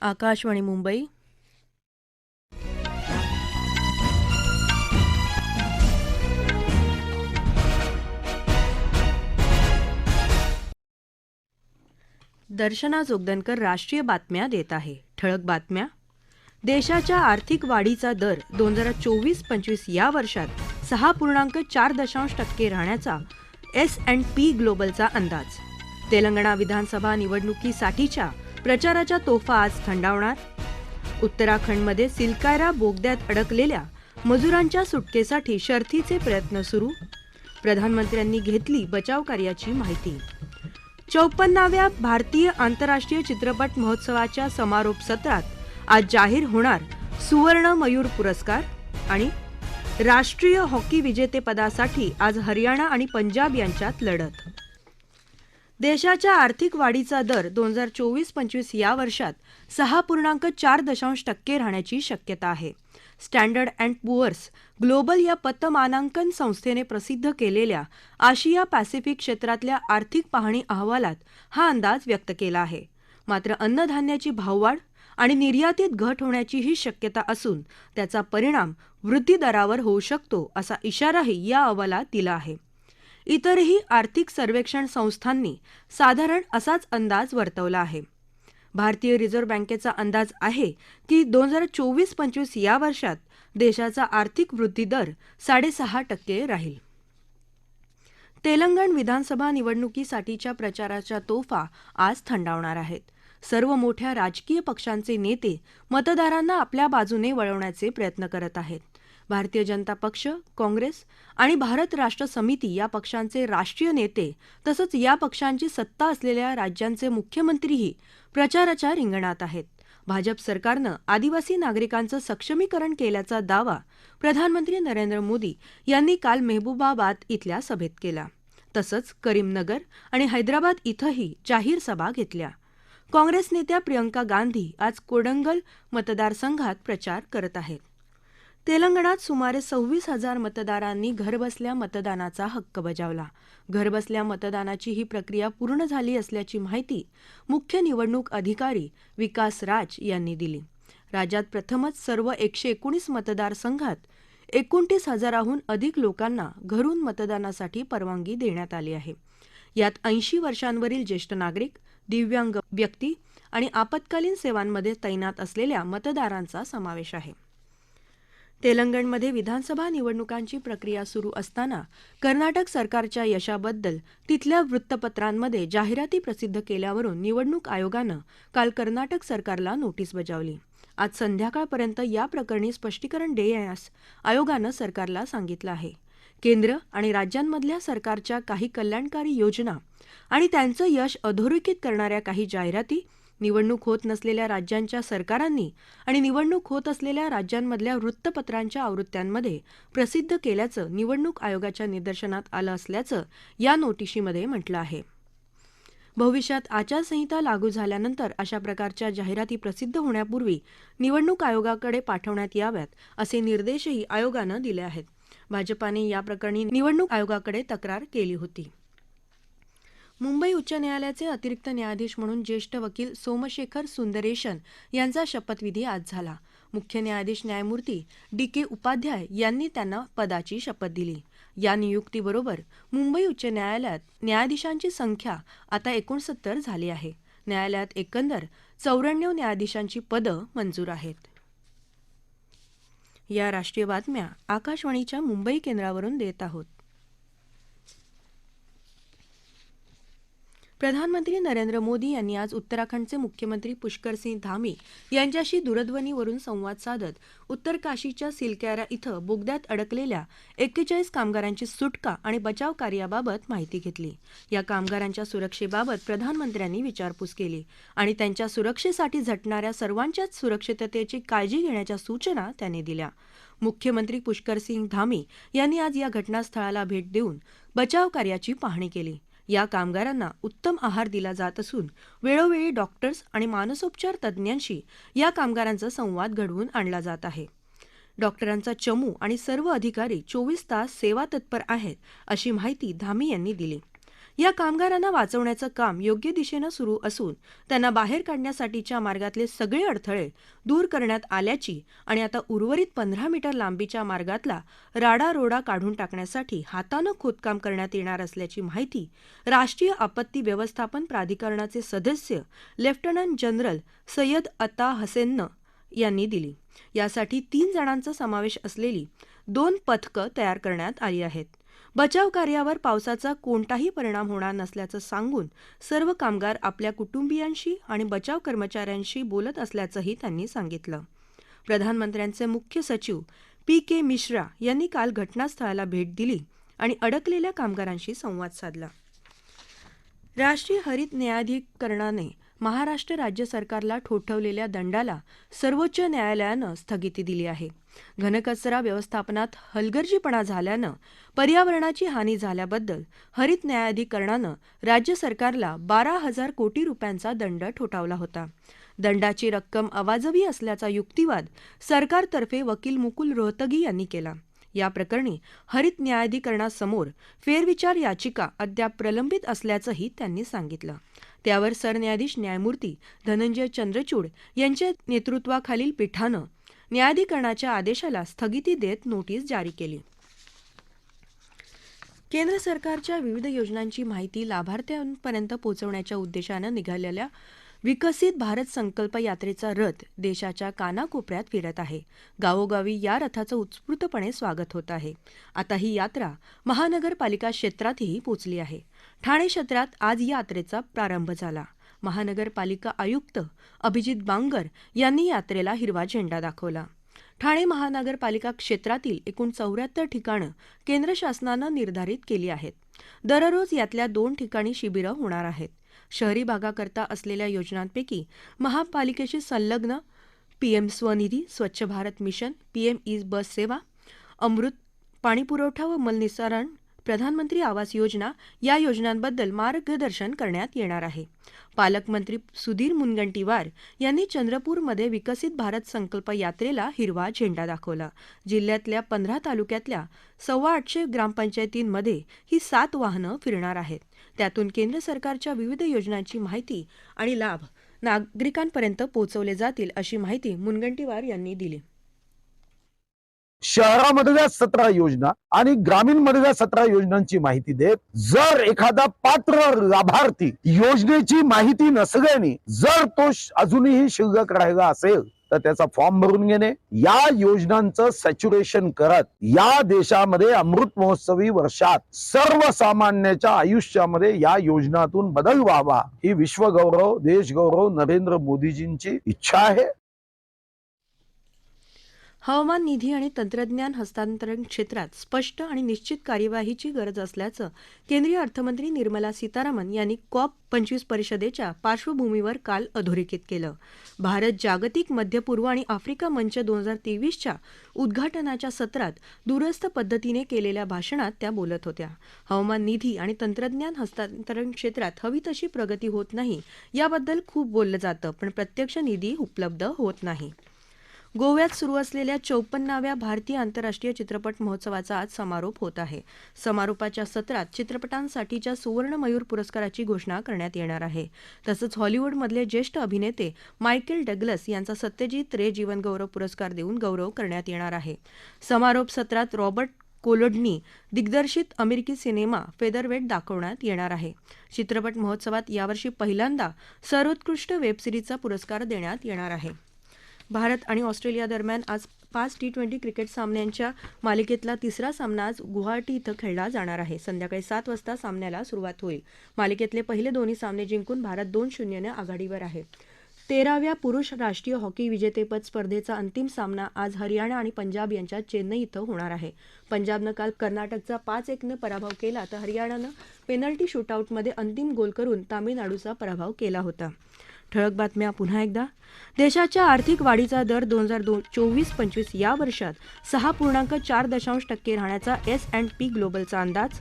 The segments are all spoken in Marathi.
आकाशवाणी मुंबई. दर्शना जोगदनकर राष्ट्रीय बातम्या देत आहे. ठळक बातम्या. देशाच्या आर्थिक वाढीचा दर 2024-25 या वर्षात 6.4% राहण्याचा S&P ग्लोबलचा अंदाज. तेलंगणा विधानसभा निवडणुकीसाठीच्या प्रचाराच्या तोफा आज थंडावणार. उत्तराखंडमध्ये सिलकायरा बोगद्यात अडकलेल्या मजुरांच्या सुटकेसाठी शर्थीचे प्रयत्न सुरू. प्रधानमंत्र्यांनी घेतली बचावकार्याची माहिती. 54व्या भारतीय आंतरराष्ट्रीय चित्रपट महोत्सवाच्या समारोप सत्रात आज जाहीर होणार सुवर्ण मयूर पुरस्कार. आणि राष्ट्रीय हॉकी विजेतेपदासाठी आज हरियाणा आणि पंजाब यांच्यात लढत. देशाच्या आर्थिक वाढीचा दर 2024-25 या वर्षात 6.4% राहण्याची शक्यता आहे. स्टँडर्ड अँड पुअर्स ग्लोबल या पतमानांकन संस्थेने प्रसिद्ध केलेल्या आशिया पॅसिफिक क्षेत्रातल्या आर्थिक पाहणी अहवालात हा अंदाज व्यक्त केला आहे. मात्र अन्नधान्याची भाववाढ आणि निर्यातीत घट होण्याचीही शक्यता असून त्याचा परिणाम वृद्धिदरावर होऊ शकतो असा इशाराही या अहवालात दिला आहे. इतरही आर्थिक सर्वेक्षण संस्थांनी साधारण असाच अंदाज वर्तवला आहे. भारतीय रिझर्व्ह बँकेचा अंदाज आहे की 2024-25 या वर्षात देशाचा आर्थिक वृद्धी दर 6.5% राहील. तेलंगण विधानसभा निवडणुकीसाठीच्या प्रचाराच्या तोफा आज थंडावणार आहेत. सर्व मोठ्या राजकीय पक्षांचे नेते मतदारांना आपल्या बाजूने वळवण्याचे प्रयत्न करत आहेत. भारतीय जनता पक्ष, काँग्रेस आणि भारत राष्ट्र समिती या पक्षांचे राष्ट्रीय नेते तसंच या पक्षांची सत्ता असलेल्या राज्यांचे मुख्यमंत्रीही प्रचाराच्या रिंगणात आहेत. भाजप सरकारनं आदिवासी नागरिकांचं सक्षमीकरण केल्याचा दावा प्रधानमंत्री नरेंद्र मोदी यांनी काल मेहबूबाबाद इथल्या सभेत केला. तसंच करीमनगर आणि हैदराबाद इथंही जाहीर सभा घेतल्या. काँग्रेस नेत्या प्रियंका गांधी आज कोडंगल मतदारसंघात प्रचार करत आहेत. तेलंगणात सुमारे 26,000 मतदारांनी घरबसल्या मतदानाचा हक्क बजावला. घरबसल्या मतदानाची ही प्रक्रिया पूर्ण झाली असल्याची माहिती मुख्य निवडणूक अधिकारी विकास राज यांनी दिली. राज्यात प्रथमच सर्व 119 मतदारसंघात 29,000हून अधिक लोकांना घरून मतदानासाठी परवानगी देण्यात आली आहे. यात 80 वर्षांवरील ज्येष्ठ नागरिक, दिव्यांग व्यक्ती आणि आपत्कालीन सेवांमध्ये तैनात असलेल्या मतदारांचा समावेश आहे. तेलंगणमध्ये विधानसभा निवडणुकांची प्रक्रिया सुरू असताना कर्नाटक सरकारच्या यशाबद्दल तिथल्या वृत्तपत्रांमध्ये जाहिराती प्रसिद्ध केल्यावरून निवडणूक आयोगानं काल कर्नाटक सरकारला नोटीस बजावली. आज संध्याकाळपर्यंत या प्रकरणी स्पष्टीकरण देण्यास आयोगानं सरकारला सांगितलं आहे. केंद्र आणि राज्यांमधल्या सरकारच्या काही कल्याणकारी योजना आणि त्यांचं यश अधोरेखित करणाऱ्या काही जाहिराती निवडणूक होत नसलेल्या राज्यांच्या सरकारांनी आणि निवडणूक होत असलेल्या राज्यांमधल्या वृत्तपत्रांच्या आवृत्त्यांमध्ये प्रसिद्ध केल्याचं निवडणूक आयोगाच्या निदर्शनात आलं असल्याचं या नोटिशीमध्ये म्हटलं आहे. भविष्यात आचारसंहिता लागू झाल्यानंतर अशा प्रकारच्या जाहिराती प्रसिद्ध होण्यापूर्वी निवडणूक आयोगाकडे पाठवण्यात याव्यात असे निर्देशही आयोगानं दिले आहेत. भाजपाने या प्रकरणी निवडणूक आयोगाकडे तक्रार केली होती. मुंबई उच्च न्यायालयाचे अतिरिक्त न्यायाधीश म्हणून ज्येष्ठ वकील सोमशेखर सुंदरेशन यांचा शपथविधी आज झाला. मुख्य न्यायाधीश न्यायमूर्ती D.K. उपाध्याय यांनी त्यांना पदाची शपथ दिली. या नियुक्तीबरोबर मुंबई उच्च न्यायालयात न्यायाधीशांची संख्या आता 69 झाली आहे. न्यायालयात एकंदर 94 न्यायाधीशांची पदं मंजूर आहेत. या राष्ट्रीय बातम्या आकाशवाणीच्या मुंबई केंद्रावरून देत आहोत. प्रधानमंत्री नरेंद्र मोदी यांनी आज उत्तराखंडचे मुख्यमंत्री पुष्करसिंह धामी यांच्याशी दूरध्वनीवरून संवाद साधत उत्तरकाशीच्या सिलकॅरा इथं बोगद्यात अडकलेल्या 41 कामगारांची सुटका आणि बचाव कार्याबाबत माहिती घेतली. या कामगारांच्या सुरक्षेबाबत प्रधानमंत्र्यांनी विचारपूस केली आणि त्यांच्या सुरक्षेसाठी झटणाऱ्या सर्वांच्याच सुरक्षिततेची काळजी घेण्याच्या सूचना त्यांनी दिल्या. मुख्यमंत्री पुष्करसिंह धामी यांनी आज या घटनास्थळाला भेट देऊन बचाव कार्याची पाहणी केली. या कामगारांना उत्तम आहार दिला जात असून वेळोवेळी डॉक्टर्स आणि मानसोपचार तज्ज्ञांशी या कामगारांचा संवाद घडवून आणला जात आहे. डॉक्टरांचा चमू आणि सर्व अधिकारी 24 तास सेवा तत्पर आहेत अशी माहिती धामी यांनी दिली. या कामगारांना वाचवण्याचं काम योग्य दिशेनं सुरू असून त्यांना बाहेर काढण्यासाठीच्या मार्गातले सगळे अडथळे दूर करण्यात आल्याची आणि आता उर्वरित 15 मीटर लांबीच्या मार्गातला राडारोडा काढून टाकण्यासाठी हातानं खोदकाम करण्यात येणार असल्याची माहिती राष्ट्रीय आपत्ती व्यवस्थापन प्राधिकरणाचे सदस्य लेफ्टनंट जनरल सय्यद अता हसेननं यांनी दिली. यासाठी 3 जणांचा समावेश असलेली 2 पथकं तयार करण्यात आली आहेत. बचाव कार्यावर पावसाचा कोणताही परिणाम होणार नसल्याचं सांगून सर्व कामगार आपल्या कुटुंबियांशी आणि बचाव कर्मचाऱ्यांशी बोलत असल्याचंही त्यांनी सांगितलं. प्रधानमंत्र्यांचे मुख्य सचिव PK मिश्रा यांनी काल घटनास्थळाला भेट दिली आणि अडकलेल्या कामगारांशी संवाद साधला. राष्ट्रीय हरित न्यायाधिकरणाने महाराष्ट्र राज्य सरकारला ठोठावलेल्या दंडाला सर्वोच्च न्यायालयानं स्थगिती दिली आहे. घनकचरा व्यवस्थापनात हलगर्जीपणा झाल्यानं पर्यावरणाची हानी झाल्याबद्दल हरित न्यायाधिकरणानं राज्य सरकारला 12,000 कोटी रुपयांचा दंड ठोठावला होता. दंडाची रक्कम अवाजवी असल्याचा युक्तिवाद सरकारतर्फे वकील मुकुल रोहतगी यांनी केला. या प्रकरणी हरित न्यायाधिकरणासमोर फेरविचार याचिका अद्याप प्रलंबित असल्याचंही त्यांनी सांगितलं. त्यावर सरन्यायाधीश न्यायमूर्ती धनंजय चंद्रचूड यांच्या नेतृत्वाखालील पीठानं न्यायाधिकरणाच्या आदेशाला स्थगिती देत नोटीस जारी केली. केंद्र सरकारच्या विविध योजनांची माहिती लाभार्थ्यांपर्यंत पोहोचवण्याच्या उद्देशानं निघालेल्या विकसित भारत संकल्प यात्रेचा रथ देशाच्या कानाकोपऱ्यात फिरत आहे. गावोगावी या रथाचं उत्स्फूर्तपणे स्वागत होत आहे. आता ही यात्रा महानगरपालिका क्षेत्रातही पोचली आहे. ठाणे क्षेत्रात आज या यात्रेचा प्रारंभ झाला. महानगरपालिका आयुक्त अभिजित बांगर यांनी यात्रेला हिरवा झेंडा दाखवला. ठाणे महानगरपालिका क्षेत्रातील एकूण 74 ठिकाणं केंद्र शासनानं निर्धारित केली आहेत. दररोज यातल्या 2 ठिकाणी शिबिरं होणार आहेत. शहरी भागाकरता असलेल्या योजनांपैकी महापालिकेशी संलग्न PM स्वनिधी, स्वच्छ भारत मिशन, PM ई बस सेवा, अमृत पाणीपुरवठा व मलनिस्सारण, प्रधानमंत्री आवास योजना या योजनांबद्दल मार्गदर्शन करण्यात येणार आहे. पालकमंत्री सुधीर मुनगंटीवार यांनी चंद्रपूरमध्ये विकसित भारत संकल्प यात्रेला हिरवा झेंडा दाखवला. जिल्ह्यातल्या 15 तालुक्यातल्या 825 ग्रामपंचायतींमध्ये ही 7 वाहनं फिरणार आहेत. त्यातून केंद्र सरकारच्या विविध योजनांची माहिती आणि लाभ नागरिकांपर्यंत पोहोचवले जातील अशी माहिती मुनगंटीवार यांनी दिली. शहरामधल्या 17 योजना आणि ग्रामीण मधल्या 17 योजनांची माहिती देत जर एखादा पात्र लाभार्थी योजनेची माहिती नसल्याने जर तो अजूनही शिल्लक राहिला असेल तर त्याचा फॉर्म भरून घेणे, या योजनांचं सॅच्युरेशन करत या देशामध्ये अमृत महोत्सवी वर्षात सर्वसामान्याच्या आयुष्यामध्ये या योजनातून बदल व्हावा ही विश्वगौरव, देशगौरव नरेंद्र मोदीजींची इच्छा आहे. हवामान, निधी आणि तंत्रज्ञान हस्तांतरण क्षेत्रात स्पष्ट आणि निश्चित कार्यवाहीची गरज असल्याचं केंद्रीय अर्थमंत्री निर्मला सीतारामन यांनी COP25 परिषदेच्या पार्श्वभूमीवर काल अधोरेखित केलं. भारत जागतिक, मध्य पूर्व आणि आफ्रिका मंच 2023च्या उद्घाटनाच्या सत्रात दूरस्थ पद्धतीने केलेल्या भाषणात त्या बोलत होत्या. हवामान, निधी आणि तंत्रज्ञान हस्तांतरण क्षेत्रात हवी तशी प्रगती होत नाही याबद्दल खूप बोललं जातं, पण प्रत्यक्ष निधी उपलब्ध होत नाही. गोव्यात सुरू असलेल्या 54व्या भारतीय आंतरराष्ट्रीय चित्रपट महोत्सवाचा आज समारोप होत आहे. समारोपाच्या सत्रात चित्रपटांसाठीच्या सुवर्ण मयूर पुरस्काराची घोषणा करण्यात येणार आहे. तसंच हॉलिवूडमधले ज्येष्ठ अभिनेते मायकेल डग्लस यांचा सत्यजित रे जीवनगौरव पुरस्कार देऊन गौरव करण्यात येणार आहे. समारोप सत्रात रॉबर्ट कोलोडनी दिग्दर्शित अमेरिकी सिनेमा फेदरवेट दाखवण्यात येणार आहे. चित्रपट महोत्सवात यावर्षी पहिल्यांदा सर्वोत्कृष्ट वेब सिरीजचा पुरस्कार देण्यात येणार आहे. भारत आणि ऑस्ट्रेलिया दरम्यान आज 5 T20 क्रिकेट सामन्यांच्या मालिकेतला तिसरा सामना आज गुवाहाटी इथं खेळला जाणार आहे. संध्याकाळी 7 वाजता सामन्याला सुरुवात होईल. मालिकेतले पहिले दोन्ही सामने जिंकून भारत 2-0 आघाडीवर आहे. 13व्या पुरुष राष्ट्रीय हॉकी विजेतेपद स्पर्धेचा अंतिम सामना आज हरियाणा आणि पंजाब यांच्यात चेन्नई इथं होणार आहे. पंजाबनं काल कर्नाटकचा 5-1 पराभव केला तर हरियाणानं पेनल्टी शूटआउटमध्ये अंतिम गोल करून तामिळनाडूचा पराभव केला होता. ठळक बातम्या पुन्हा एकदा. देशाच्या आर्थिक वाढीचा दर 2024-25 या वर्षात 6.4% राहण्याचा S&P ग्लोबलचा अंदाज.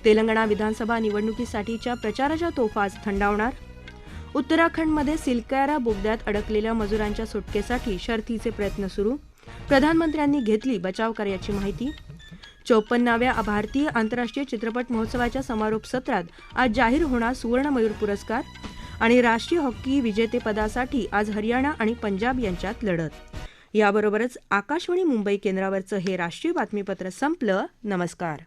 तेलंगणा विधानसभा निवडणुकीसाठीच्या प्रचाराच्या तोफा आज थंडावणार. उत्तराखंडमध्ये सिलकारा बोगद्यात अडकलेल्या मजुरांच्या सुटकेसाठी शर्थीचे प्रयत्न सुरू. प्रधानमंत्र्यांनी घेतली बचाव कार्याची माहिती. 54व्या भारतीय आंतरराष्ट्रीय चित्रपट महोत्सवाच्या समारोप सत्रात आज जाहीर होणार सुवर्ण मयूर पुरस्कार. आणि राष्ट्रीय हॉकी विजेतेपदासाठी आज हरियाणा आणि पंजाब यांच्यात लढत. याबरोबरच आकाशवाणी मुंबई केंद्रावरचं हे राष्ट्रीय बातमीपत्र संपलं. नमस्कार.